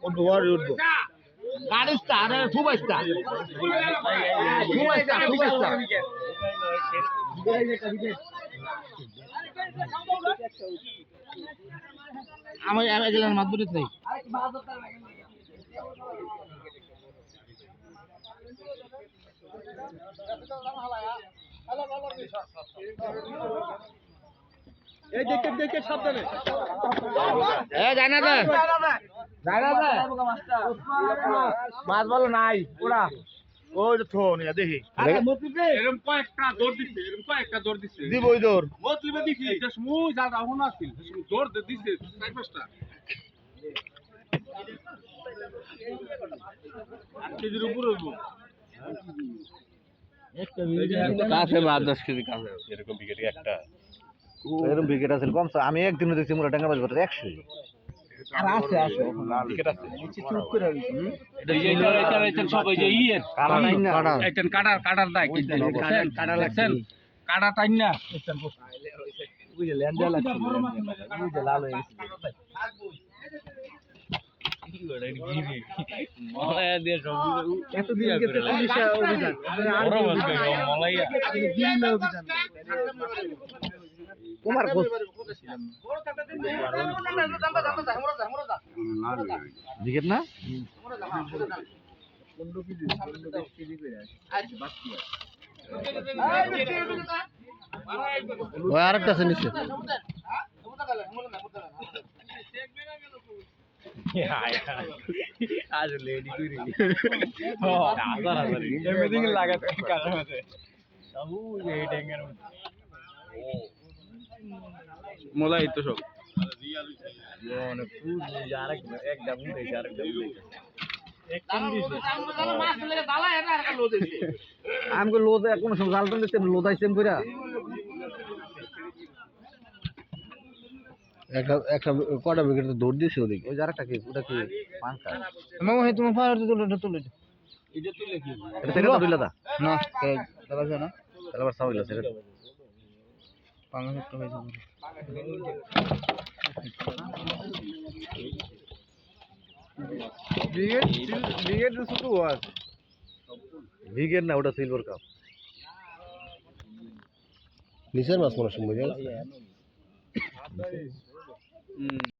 উঠবো উঠবো গাড়িস্তা আরে ফুবাইস্তা ফুবাইস্তা ফুবাইস্তা আমি গেলাম মাদুরিত নেই এই দেখে দেখে সাবধানে এ জানা দে জানা দে মাছ বলো নাই ওরা ওই তো থো নিয়া দেখি এরকম কয়েকটা দৌড় দিছে দিবই দৌড় মতলিবে দেখি এটা সময় যা রাহুন আসছিল দৌড় দিছে চার পাঁচটা কেজির উপর হইব কাছে 10 কেজি কাছে এরকম বিকেট একটা এরকম বিকেট আছে কম আমি একদিনও দেখছি মুরা টাঙ্গা মাছ ধরে 100 আর আছে আছে বিকেট আছে নিচে চুপ করে এটা এই সব এই যে ইয়ের কাটা নাই না এইটান কাটার দাই কাটা লাগছেন কাটা টাইন না বুঝে ল্যান্ডা লাগছে বুঝে লাল হয়ে গেছে এতদিন গেছে পুলিশ অভিযান তোমার বিকেট না 15 কেজি 10 কেজি করে আছে বাকি ওই আরেকটা আছে নিচে আজ লেডি করি হাজার হাজার এমনিং লাগাতে কারণ আছে সবু এই ট্যাঙ্গের মধ্যে মোলাই তো সব মানে ফুল আরেক একটা মুড়ে আরেকটা মুড়ে আমগো লোদ কোন সব জালটা দিতে লোদ আইছেন কইরা একটা কটা উইকেট তো দৌড় দিয়েছে ওদিকে ওই যারাটা কি ওটা কি পাঁচটা মামা হে তুমি ফায়ার তুলে এটা তুলে কি এটা সেটা তুলে দা না তাহলে না তাহলে আবার সাউইলা সেটা পাঁচ একটা হয়ে যাবে বিগেট শুধু আছে বিগেট না ওটা সিলভার কাপ নিচের মাছ মনে হয়